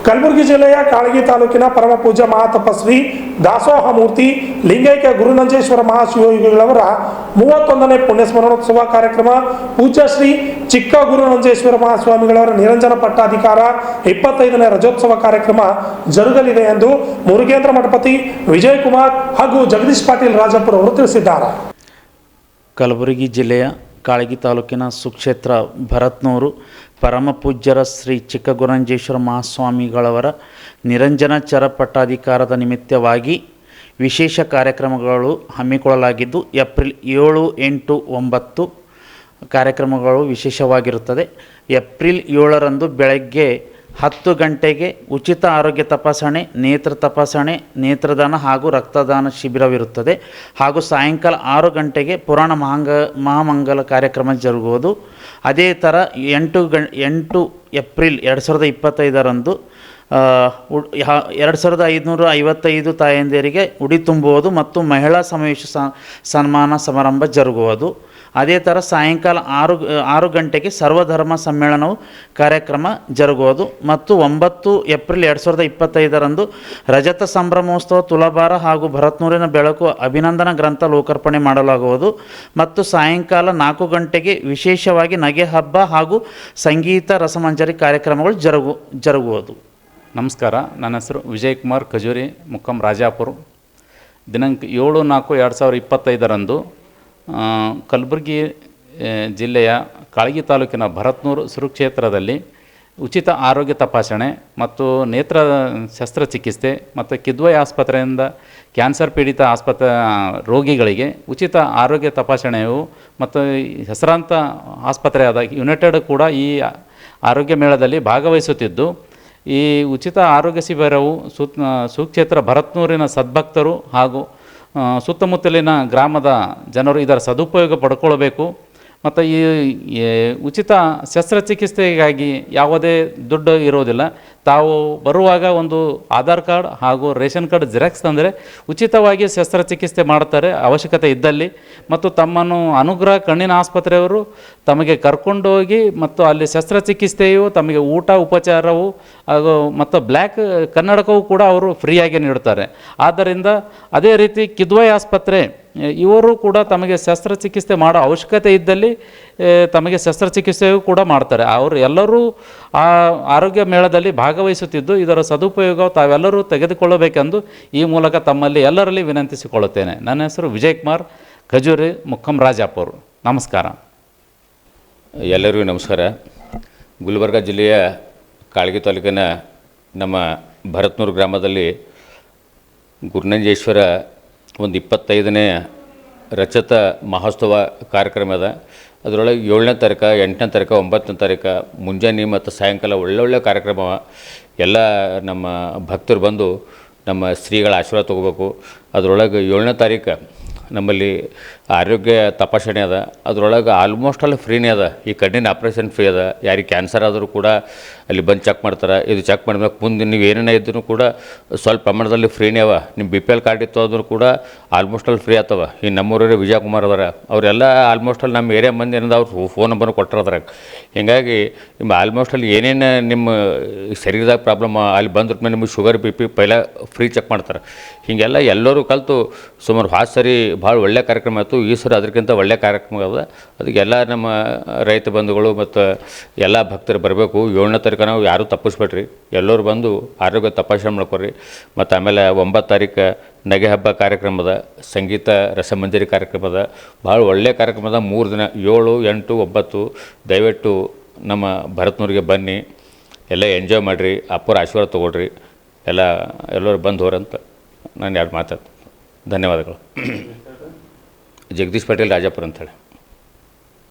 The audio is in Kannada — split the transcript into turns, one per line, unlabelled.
ಕಲಬುರಗಿ ಜಿಲ್ಲೆಯ ಕಾಳಗಿ ತಾಲೂಕಿನ ಪರಮ ಪೂಜ್ಯ ಮಹಾತಪಸ್ವಿ ದಾಸೋಹ ಮೂರ್ತಿ ಲಿಂಗೈಕ್ಯ ಗುರುನಂಜೇಶ್ವರ ಮಹಾಶಿವಯೋಗಿಗಳವರ 31ನೇ ಪುಣ್ಯಸ್ಮರಣೋತ್ಸವ ಕಾರ್ಯಕ್ರಮ ಪೂಜ್ಯ ಶ್ರೀ ಚಿಕ್ಕ ಗುರುನಂಜೇಶ್ವರ ಮಹಾಸ್ವಾಮಿಗಳವರ ನಿರಂಜನ ಪಟ್ಟಾಧಿಕಾರ 25ನೇ ರಜೋತ್ಸವ ಕಾರ್ಯಕ್ರಮ ಜರುಗಲಿದೆ ಎಂದು ಮುರುಗೇಂದ್ರ ಮಠಪತಿ ವಿಜಯಕುಮಾರ್ ಹಾಗೂ ಜಗದೀಶ್ ಪಾಟೀಲ್ ರಾಜಪುರ ಅವರು ತಿಳಿಸಿದ್ದಾರೆ.
ಕಲಬುರಗಿ ಜಿಲ್ಲೆಯ ಕಾಳಗಿ ತಾಲೂಕಿನ ಸುಕ್ಷೇತ್ರ ಭರತ್ನೂರು ಪರಮ ಪೂಜ್ಯರ ಶ್ರೀ ಚಿಕ್ಕ ಗುರುನಂಜೇಶ್ವರ ಮಹಾಸ್ವಾಮಿಗಳವರ ನಿರಂಜನಾಚಾರ ಪಟ್ಟಾಧಿಕಾರದ ನಿಮಿತ್ತವಾಗಿ ವಿಶೇಷ ಕಾರ್ಯಕ್ರಮಗಳು ಹಮ್ಮಿಕೊಳ್ಳಲಾಗಿದ್ದು ಏಪ್ರಿಲ್ 7, 8, 9 ಕಾರ್ಯಕ್ರಮಗಳು ವಿಶೇಷವಾಗಿರುತ್ತದೆ. ಏಪ್ರಿಲ್ 7ರಂದು ಬೆಳಗ್ಗೆ 10 ಗಂಟೆಗೆ ಉಚಿತ ಆರೋಗ್ಯ ತಪಾಸಣೆ, ನೇತ್ರ ತಪಾಸಣೆ, ನೇತ್ರದಾನ ಹಾಗೂ ರಕ್ತದಾನ ಶಿಬಿರವಿರುತ್ತದೆ. ಹಾಗೂ ಸಾಯಂಕಾಲ 6 ಗಂಟೆಗೆ ಪುರಾಣ ಮಹಾಮಂಗಲ ಕಾರ್ಯಕ್ರಮ ಜರುಗುವುದು. ಅದೇ ಥರ 8 ಏಪ್ರಿಲ್ 2025ರಂದು 2555 ತಾಯಂದಿರಿಗೆ ಉಡಿ ತುಂಬುವುದು ಮತ್ತು ಮಹಿಳಾ ಸಮಾವೇಶ ಸನ್ಮಾನ ಸಮಾರಂಭ ಜರುಗುವುದು. ಅದೇ ಥರ ಸಾಯಂಕಾಲ 6 ಗಂಟೆಗೆ ಸರ್ವಧರ್ಮ ಸಮ್ಮೇಳನವು ಕಾರ್ಯಕ್ರಮ ಜರುಗುವುದು. ಮತ್ತು 9 ಏಪ್ರಿಲ್ 2025ರಂದು ರಜತ ಸಂಭ್ರಮೋತ್ಸವ, ತುಲಾಭಾರ ಹಾಗೂ ಭರತ್ನೂರಿನ ಬೆಳಕು ಅಭಿನಂದನಾ ಗ್ರಂಥ ಲೋಕಾರ್ಪಣೆ ಮಾಡಲಾಗುವುದು. ಮತ್ತು ಸಾಯಂಕಾಲ 4 ಗಂಟೆಗೆ ವಿಶೇಷವಾಗಿ ನಗೆ ಹಬ್ಬ ಹಾಗೂ ಸಂಗೀತ ರಸಮಂಜರಿ ಕಾರ್ಯಕ್ರಮಗಳು ಜರುಗುವುದು.
ನಮಸ್ಕಾರ, ನನ್ನ ಹೆಸರು ವಿಜಯಕುಮಾರ್ ಖಜೂರಿ, ಮುಕ್ಕಂ ರಾಜಾಪುರ. ದಿನಾಂಕ 7/4/2025ರಂದು ಕಲಬುರಗಿ ಜಿಲ್ಲೆಯ ಕಾಳಗಿ ತಾಲೂಕಿನ ಭರತ್ನೂರು ಸುರುಕ್ಷೇತ್ರದಲ್ಲಿ ಉಚಿತ ಆರೋಗ್ಯ ತಪಾಸಣೆ ಮತ್ತು ನೇತ್ರ ಶಸ್ತ್ರಚಿಕಿತ್ಸೆ ಮತ್ತು ಕಿದ್ವಾಯಿ ಆಸ್ಪತ್ರೆಯಿಂದ ಕ್ಯಾನ್ಸರ್ ಪೀಡಿತ ರೋಗಿಗಳಿಗೆ ಉಚಿತ ಆರೋಗ್ಯ ತಪಾಸಣೆಯು ಮತ್ತು ಹೆಸರಾಂತ ಆಸ್ಪತ್ರೆಯಾದ ಯುನೈಟೆಡ್ ಕೂಡ ಈ ಆರೋಗ್ಯ ಮೇಳದಲ್ಲಿ ಭಾಗವಹಿಸುತ್ತಿದ್ದು, ಈ ಉಚಿತ ಆರೋಗ್ಯ ಶಿಬಿರವು ಸುಕ್ಷೇತ್ರ ಭರತ್ನೂರಿನ ಸದ್ಭಕ್ತರು ಹಾಗೂ ಸುತ್ತಮುತ್ತಲಿನ ಗ್ರಾಮದ ಜನರು ಇದರ ಸದುಪಯೋಗ ಪಡ್ಕೊಳ್ಬೇಕು. ಮತ್ತು ಈ ಉಚಿತ ಶಸ್ತ್ರಚಿಕಿತ್ಸೆಗಾಗಿ ಯಾವುದೇ ದುಡ್ಡು ಇರೋದಿಲ್ಲ. ತಾವು ಬರುವಾಗ ಒಂದು ಆಧಾರ್ ಕಾರ್ಡ್ ಹಾಗೂ ರೇಷನ್ ಕಾರ್ಡ್ ಜೆರಾಕ್ಸ್ ತಂದರೆ ಉಚಿತವಾಗಿ ಶಸ್ತ್ರಚಿಕಿತ್ಸೆ ಮಾಡ್ತಾರೆ ಅವಶ್ಯಕತೆ ಇದ್ದಲ್ಲಿ. ಮತ್ತು ತಮ್ಮನ್ನು ಅನುಗ್ರಹ ಕಣ್ಣಿನ ಆಸ್ಪತ್ರೆಯವರು ತಮಗೆ ಕರ್ಕೊಂಡೋಗಿ ಮತ್ತು ಅಲ್ಲಿ ಶಸ್ತ್ರಚಿಕಿತ್ಸೆಯು ತಮಗೆ ಊಟ ಉಪಚಾರವು ಹಾಗೂ ಮತ್ತು ಬ್ಲ್ಯಾಕ್ ಕನ್ನಡಕವೂ ಕೂಡ ಅವರು ಫ್ರೀಯಾಗಿ ನೀಡುತ್ತಾರೆ. ಆದ್ದರಿಂದ ಅದೇ ರೀತಿ ಕಿದ್ವಾಯಿ ಆಸ್ಪತ್ರೆ ಇವರು ಕೂಡ ತಮಗೆ ಶಸ್ತ್ರಚಿಕಿತ್ಸೆ ಮಾಡೋ ಅವಶ್ಯಕತೆ ಇದ್ದಲ್ಲಿ ತಮಗೆ ಶಸ್ತ್ರಚಿಕಿತ್ಸೆಯೂ ಕೂಡ ಮಾಡ್ತಾರೆ. ಅವರು ಎಲ್ಲರೂ ಆ ಆರೋಗ್ಯ ಮೇಳದಲ್ಲಿ ಭಾಗವಹಿಸುತ್ತಿದ್ದು, ಇದರ ಸದುಪಯೋಗ ತಾವೆಲ್ಲರೂ ತೆಗೆದುಕೊಳ್ಳಬೇಕೆಂದು ಈ ಮೂಲಕ ತಮ್ಮಲ್ಲಿ ಎಲ್ಲರಲ್ಲಿ ವಿನಂತಿಸಿಕೊಳ್ಳುತ್ತೇನೆ. ನನ್ನ ಹೆಸರು ವಿಜಯಕುಮಾರ್ ಖಜೂರಿ, ಮುಕ್ಕಂ ರಾಜಾಪುರ. ನಮಸ್ಕಾರ.
ಎಲ್ಲರಿಗೂ ನಮಸ್ಕಾರ. ಗುಲ್ಬರ್ಗ ಜಿಲ್ಲೆಯ ಕಾಳಗಿ ತಾಲೂಕಿನ ನಮ್ಮ ಭರತ್ನೂರು ಗ್ರಾಮದಲ್ಲಿ ಗುರುನಂಜೇಶ್ವರ ಒಂದು 25ನೇ ರಜತ ಮಹೋತ್ಸವ ಕಾರ್ಯಕ್ರಮ ಅದ. ಅದರೊಳಗೆ 7ನೇ ತಾರೀಕು, 8ನೇ ತಾರೀಕು, 9ನೇ ತಾರೀಕು ಮುಂಜಾನೆ ಮತ್ತು ಸಾಯಂಕಾಲ ಒಳ್ಳೊಳ್ಳೆ ಕಾರ್ಯಕ್ರಮ. ಎಲ್ಲ ನಮ್ಮ ಭಕ್ತರು ಬಂದು ನಮ್ಮ ಶ್ರೀಗಳ ಆಶೀರ್ವಾದ ತೊಗೋಬೇಕು. ಅದರೊಳಗೆ 7ನೇ ತಾರೀಕು ನಮ್ಮಲ್ಲಿ ಆರೋಗ್ಯ ತಪಾಸಣೆ ಅದ. ಅದರೊಳಗೆ ಆಲ್ಮೋಸ್ಟ್ ಆಲ್ ಫ್ರೀನೇ ಅದ. ಈ ಕಣ್ಣಿನ ಆಪ್ರೇಷನ್ ಫ್ರೀ ಅದ. ಯಾರಿಗೆ ಕ್ಯಾನ್ಸರ್ ಆದರೂ ಕೂಡ ಅಲ್ಲಿ ಬಂದು ಚೆಕ್ ಮಾಡ್ತಾರೆ. ಇದು ಚೆಕ್ ಮಾಡಿದ್ಮೇಲೆ ಮುಂದೆ ನೀವು ಏನೇನೇ ಇದ್ರೂ ಕೂಡ ಸ್ವಲ್ಪ ಪ್ರಮಾಣದಲ್ಲಿ ಫ್ರೀನೇ ಅವ. ನಿಮ್ಮ BPL ಕಾರ್ಡ್ ಇತ್ತು ಆದರೂ ಕೂಡ ಆಲ್ಮೋಸ್ಟ್ ಆಲ್ ಫ್ರೀ ಆಗ್ತವೆ. ಈ ನಮ್ಮೂರೇ ವಿಜಯಕುಮಾರ್ ಅದರ ಅವರೆಲ್ಲ ಆಲ್ಮೋಸ್ಟ್ ಆಲ್ ನಮ್ಮ ಏರಿಯಾ ಮಂದಿ ಏನದ ಅವ್ರು ಫೋನ್ ನಂಬರ್ ಕೊಟ್ಟಿರೋದ್ರಾಗ. ಹೀಗಾಗಿ ನಿಮ್ಮ ಆಲ್ಮೋಸ್ಟ್ ಅಲ್ಲಿ ಏನೇನು ನಿಮ್ಮ ಶರೀರದಾಗ ಪ್ರಾಬ್ಲಮ್ ಅಲ್ಲಿ ಬಂದ್ಮೇಲೆ ನಿಮಗೆ ಶುಗರ್ BP ಪೈಲ ಫ್ರೀ ಚೆಕ್ ಮಾಡ್ತಾರೆ. ಹೀಗೆಲ್ಲ ಎಲ್ಲರೂ ಕಲಿತು ಸುಮಾರು ಸರಿ ಭಾಳ ಒಳ್ಳೆಯ ಕಾರ್ಯಕ್ರಮ ಆಯಿತು. ಈ ಸರಿ ಅದಕ್ಕಿಂತ ಒಳ್ಳೆಯ ಕಾರ್ಯಕ್ರಮ ಅದ. ಅದಕ್ಕೆಲ್ಲ ನಮ್ಮ ರೈತ ಬಂಧುಗಳು ಮತ್ತು ಎಲ್ಲ ಭಕ್ತರು ಬರಬೇಕು. 7ನೇ ತಾರೀಕು ನಾವು ಯಾರೂ ತಪ್ಪಿಸ್ಬೇಡ್ರಿ. ಎಲ್ಲರೂ ಬಂದು ಆರೋಗ್ಯ ತಪಾಸಣೆ ಮಾಡ್ಕೊರಿ. ಮತ್ತು ಆಮೇಲೆ 9 ತಾರೀಕು ನಗೆ ಹಬ್ಬ ಕಾರ್ಯಕ್ರಮದ, ಸಂಗೀತ ರಸಮಂಜರಿ ಕಾರ್ಯಕ್ರಮದ, ಭಾಳ ಒಳ್ಳೆಯ ಕಾರ್ಯಕ್ರಮದ. 3 ದಿನ 7, 8, 9 ದಯವಿಟ್ಟು ನಮ್ಮ ಭರತ್ನೂರಿಗೆ ಬನ್ನಿ, ಎಲ್ಲ ಎಂಜಾಯ್ ಮಾಡಿರಿ, ಅಪ್ಪರ ಆಶೀರ್ವಾದ ತೊಗೊಳ್ರಿ. ಎಲ್ಲರೂ ಬಂದು ಹೋರಂತ ನಾನು 2 ಮಾತಾಡ್ತೀನಿ. ಧನ್ಯವಾದಗಳು. ಜಗದೀಶ್ ಪಾಟೀಲ್ ರಾಜಾಪುರ ಅಂಥೇಳಿ.